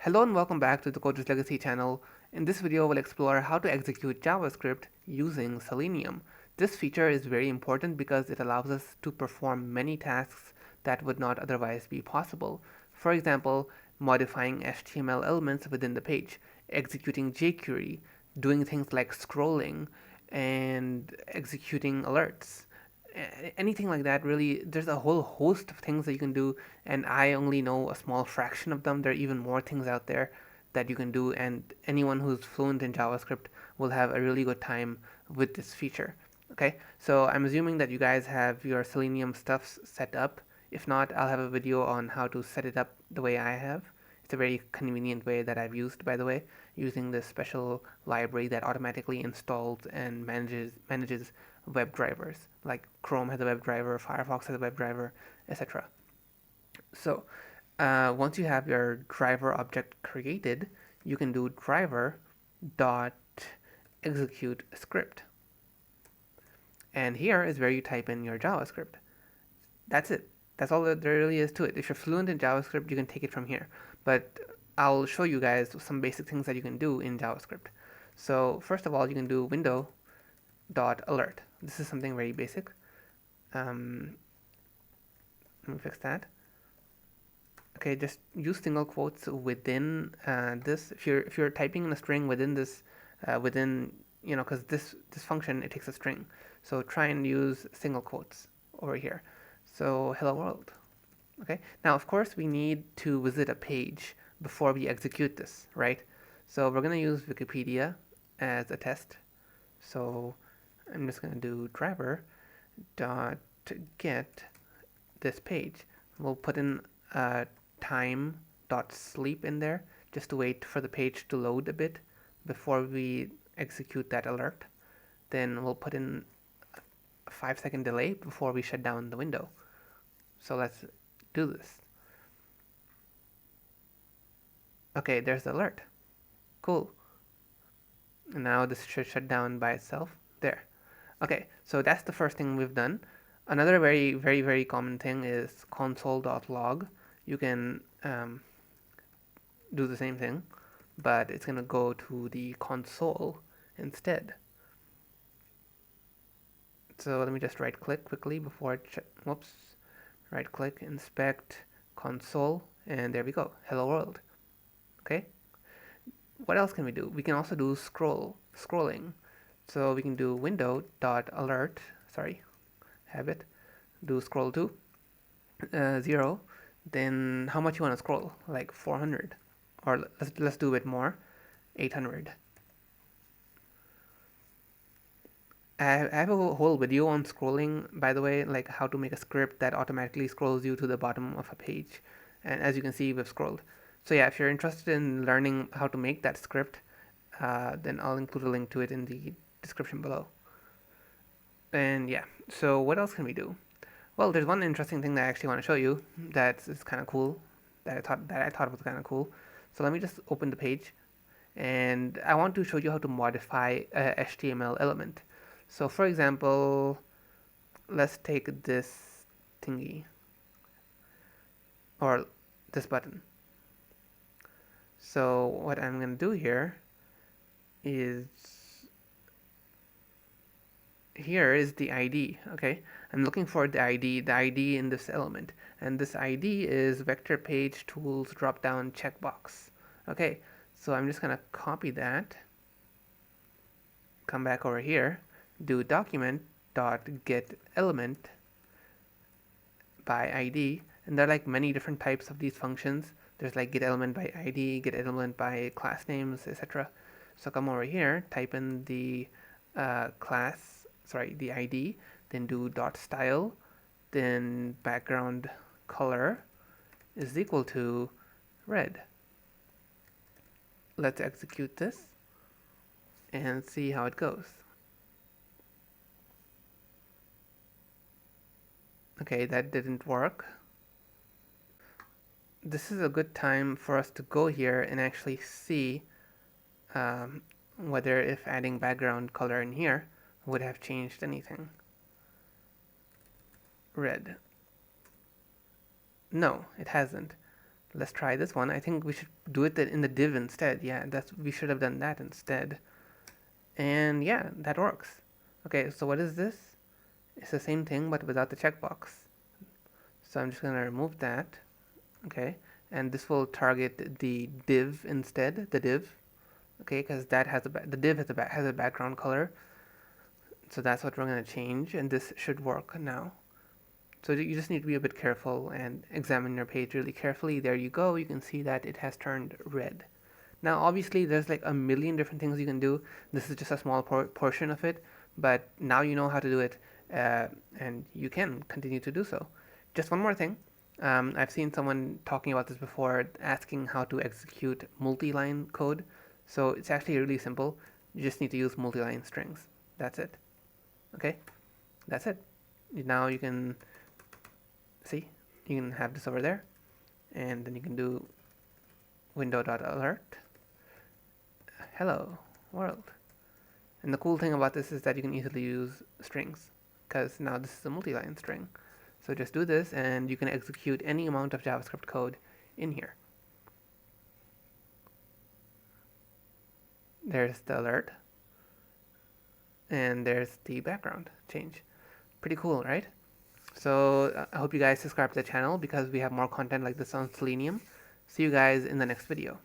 Hello and welcome back to the Coder's Legacy channel. In this video, we'll explore how to execute JavaScript using Selenium. This feature is very important because it allows us to perform many tasks that would not otherwise be possible. For example, modifying HTML elements within the page, executing jQuery, doing things like scrolling, and executing alerts. Anything like that. Really, there's a whole host of things that you can do, and I only know a small fraction of them. There are even more things out there that you can do, and anyone who's fluent in JavaScript will have a really good time with this feature. Okay, so I'm assuming that you guys have your Selenium stuff set up. If not, I'll have a video on how to set it up the way I have. It's a very convenient way that I've used, by the way, using this special library that automatically installs and manages web drivers. Like Chrome has a web driver, Firefox has a web driver, etc. So once you have your driver object created, you can do driver dot execute script. And here is where you type in your JavaScript. That's it. That's all that there really is to it. If you're fluent in JavaScript, you can take it from here. But I'll show you guys some basic things that you can do in JavaScript. So first of all, you can do window.alert. This is something very basic. Let me fix that. Okay, just use single quotes within this. If you're typing in a string within this, because this function, it takes a string. So try and use single quotes over here. So hello world. Okay. Now, of course, we need to visit a page before we execute this, right? So we're going to use Wikipedia as a test. So I'm just going to do driver dot get this page. We'll put in time dot sleep in there just to wait for the page to load a bit before we execute that alert. Then we'll put in a 5-second delay before we shut down the window. So let's do this. Okay, there's the alert. Cool. And now this should shut down by itself. There. Okay, so that's the first thing we've done. Another very common thing is console.log. You can do the same thing, but it's going to go to the console instead. So let me just right click quickly before it whoops. Right click, inspect, console, and there we go. Hello world. Okay. What else can we do? We can also do scrolling. So we can do window.alert, do scroll to 0. Then how much you want to scroll? Like 400, or let's do a bit more, 800. I have a whole video on scrolling, by the way, like how to make a script that automatically scrolls you to the bottom of a page. And as you can see, we've scrolled. So yeah, if you're interested in learning how to make that script, then I'll include a link to it in the description below. And yeah, so what else can we do? Well, there's one interesting thing that I actually want to show you that is kind of cool, that I thought was kind of cool. So let me just open the page, and I want to show you how to modify a HTML element. So for example, let's take this thingy, or this button. So what I'm going to do here is, here is the ID, okay? I'm looking for the ID in this element, and this ID is vector page tools drop down checkbox. Okay, so I'm just gonna copy that, come back over here, do document dot get element by ID, and there are like many different types of these functions. There's like get element by ID, get element by class names, etc. So come over here, type in the the ID, then do dot style, then background color is equal to red. Let's execute this and see how it goes. Okay, that didn't work. This is a good time for us to go here and actually see whether if adding background color in here would have changed anything. Red. No, it hasn't. Let's try this one. I think we should do it in the div instead. Yeah, we should have done that instead. And yeah, that works. Okay, so what is this? It's the same thing but without the checkbox. So I'm just going to remove that. Okay, and this will target the div instead, the div. Okay, because that has the div has a background color. So that's what we're going to change, and this should work now. So you just need to be a bit careful and examine your page really carefully. There you go. You can see that it has turned red. Now, obviously, there's like a million different things you can do. This is just a small portion of it, but now you know how to do it, and you can continue to do so. Just one more thing. I've seen someone talking about this before, asking how to execute multi-line code. So it's actually really simple. You just need to use multi-line strings. That's it. Okay? That's it. Now you can see, you can have this over there, and then you can do window.alert. Hello world. And the cool thing about this is that you can easily use strings, because now this is a multi-line string. So just do this and you can execute any amount of JavaScript code in here. There's the alert, and there's the background change. Pretty cool, right? So I hope you guys subscribe to the channel because we have more content like this on Selenium. See you guys in the next video.